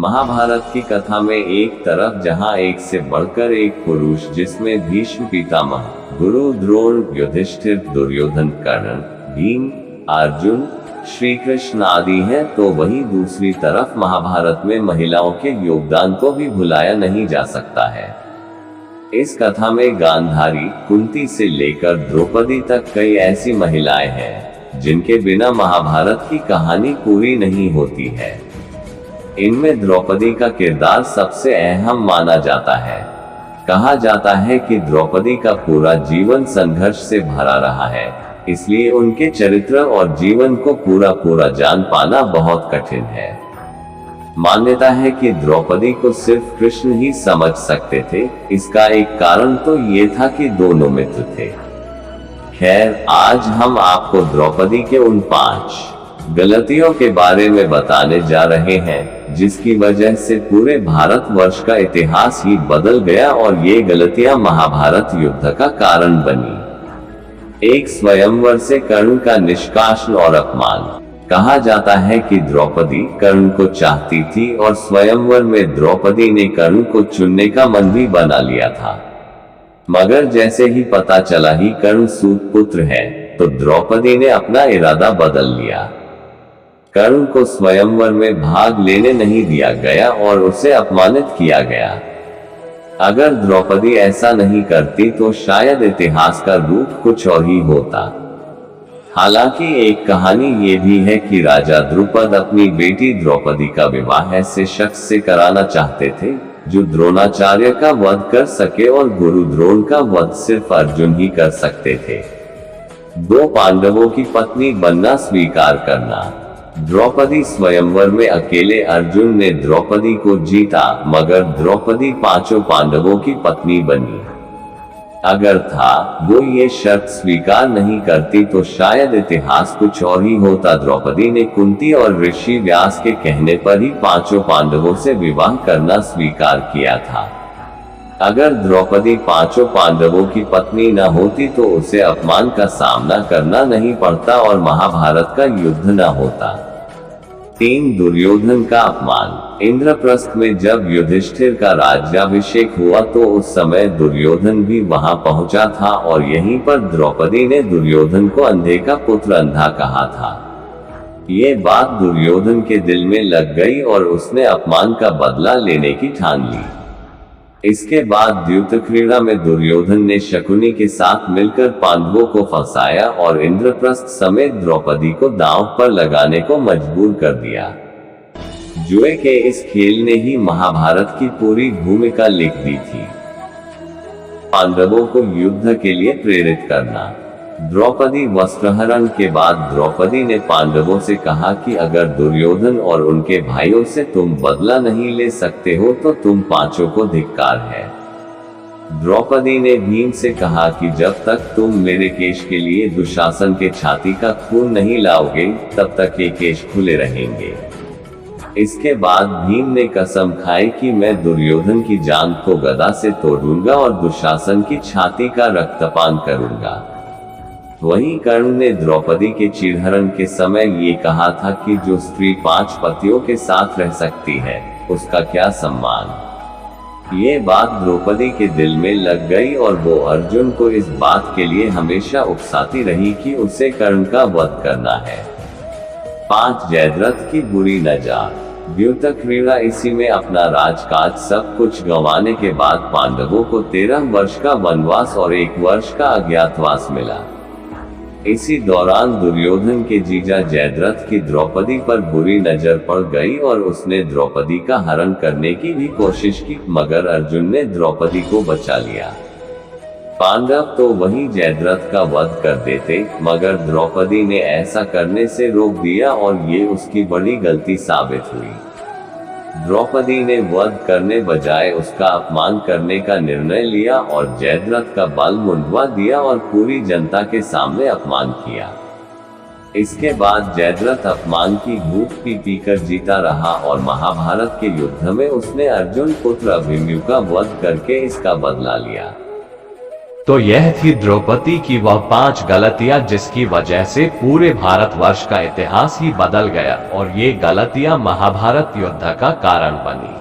महाभारत की कथा में एक तरफ जहां एक से बढ़कर एक पुरुष जिसमें भीष्म पितामह, गुरु द्रोण, युधिष्ठिर, दुर्योधन, कर्ण, भीम, अर्जुन, श्री कृष्ण आदि हैं, तो वहीं दूसरी तरफ महाभारत में महिलाओं के योगदान को भी भुलाया नहीं जा सकता है। इस कथा में गांधारी, कुंती से लेकर द्रौपदी तक कई ऐसी महिलाएं हैं जिनके बिना महाभारत की कहानी पूरी नहीं होती है। इनमें द्रौपदी का किरदार सबसे अहम माना जाता है। कहा जाता है कि द्रौपदी का पूरा जीवन संघर्ष से भरा रहा है, इसलिए उनके चरित्र और जीवन को पूरा जान पाना बहुत कठिन है। मान्यता है कि द्रौपदी को सिर्फ कृष्ण ही समझ सकते थे। इसका एक कारण तो ये था कि दोनों मित्र थे। खैर, आज हम आपको द्रौपदी के उन 5 गलतियों के बारे में बताने जा रहे हैं जिसकी वजह से पूरे भारतवर्ष का इतिहास ही बदल गया और ये गलतियां महाभारत युद्ध का कारण बनी। एक स्वयंवर से कर्ण का निष्कासन और अपमान। कहा जाता है कि द्रौपदी कर्ण को चाहती थी और स्वयंवर में द्रौपदी ने कर्ण को चुनने का मन भी बना लिया था, मगर जैसे ही पता चला ही कर्ण सूत पुत्र है, तो द्रौपदी ने अपना इरादा बदल लिया। कर्ण को स्वयंवर में भाग लेने नहीं दिया गया और उसे अपमानित किया गया। अगर द्रौपदी ऐसा नहीं करती तो शायद इतिहास का रूप कुछ और ही होता। हालांकि एक कहानी ये भी है कि राजा द्रुपद अपनी बेटी द्रौपदी का विवाह ऐसे शख्स से कराना चाहते थे जो द्रोणाचार्य का वध कर सके, और गुरु द्रोण का वध सिर्फ अर्जुन ही कर सकते थे। 2 पांडवों की पत्नी बनना स्वीकार करना। द्रौपदी स्वयंवर में अकेले अर्जुन ने द्रौपदी को जीता, मगर द्रौपदी 5 पांडवों की पत्नी बनी। अगर वो ये शर्त स्वीकार नहीं करती तो शायद इतिहास कुछ और ही होता। द्रौपदी ने कुंती और ऋषि व्यास के कहने पर ही 5 पांडवों से विवाह करना स्वीकार किया था। अगर द्रौपदी 5 पांडवों की पत्नी न होती तो उसे अपमान का सामना करना नहीं पड़ता और महाभारत का युद्ध न होता। 3 दुर्योधन का अपमान। इंद्रप्रस्थ में जब युधिष्ठिर का राज्याभिषेक हुआ तो उस समय दुर्योधन भी वहां पहुंचा था और यहीं पर द्रौपदी ने दुर्योधन को अंधे का पुत्र अंधा कहा था। ये बात दुर्योधन के दिल में लग गई और उसने अपमान का बदला लेने की ठान ली। इसके बाद द्यूत क्रीड़ा में दुर्योधन ने शकुनी के साथ मिलकर पांडवों को फंसाया और इंद्रप्रस्थ समेत द्रौपदी को दांव पर लगाने को मजबूर कर दिया। जुए के इस खेल ने ही महाभारत की पूरी भूमिका लिख दी थी। पांडवों को युद्ध के लिए प्रेरित करना। द्रौपदी वस्त्रहरण के बाद द्रौपदी ने पांडवों से कहा कि अगर दुर्योधन और उनके भाइयों से तुम बदला नहीं ले सकते हो तो तुम 5 को धिक्कार है। द्रौपदी ने भीम से कहा कि जब तक तुम मेरे केश के लिए दुशासन के छाती का खून नहीं लाओगे तब तक ये केश खुले रहेंगे। इसके बाद भीम ने कसम खाई कि मैं दुर्योधन की जांघ को गदा से तोड़ूंगा और दुशासन की छाती का रक्तपान करूंगा। वहीं कर्ण ने द्रौपदी के चीरहरण के समय ये कहा था कि जो स्त्री 5 पतियों के साथ रह सकती है उसका क्या सम्मान। ये बात द्रौपदी के दिल में लग गई और वो अर्जुन को इस बात के लिए हमेशा उकसाती रही कि उसे कर्ण का वध करना है। 5 जयद्रथ की बुरी नज़र। द्यूत क्रीड़ा। इसी में अपना राजकाज सब कुछ गंवाने के बाद पांडवों को 13 वर्ष का वनवास और 1 वर्ष का अज्ञातवास मिला। इसी दौरान दुर्योधन के जीजा जयद्रथ की द्रौपदी पर बुरी नजर पड़ गई और उसने द्रौपदी का हरण करने की भी कोशिश की, मगर अर्जुन ने द्रौपदी को बचा लिया। पांडव तो वहीं जयद्रथ का वध कर देते, मगर द्रौपदी ने ऐसा करने से रोक दिया और ये उसकी बड़ी गलती साबित हुई। द्रौपदी ने वध करने बजाय उसका अपमान करने का निर्णय लिया और जयद्रथ का बाल मुंडवा दिया और पूरी जनता के सामने अपमान किया। इसके बाद जयद्रथ अपमान की घूंट पी कर जीता रहा और महाभारत के युद्ध में उसने अर्जुन पुत्र अभिमन्यु का वध करके इसका बदला लिया। तो यह थी द्रौपदी की वह 5 गलतियां जिसकी वजह से पूरे भारतवर्ष का इतिहास ही बदल गया और ये गलतियां महाभारत युद्ध का कारण बनी।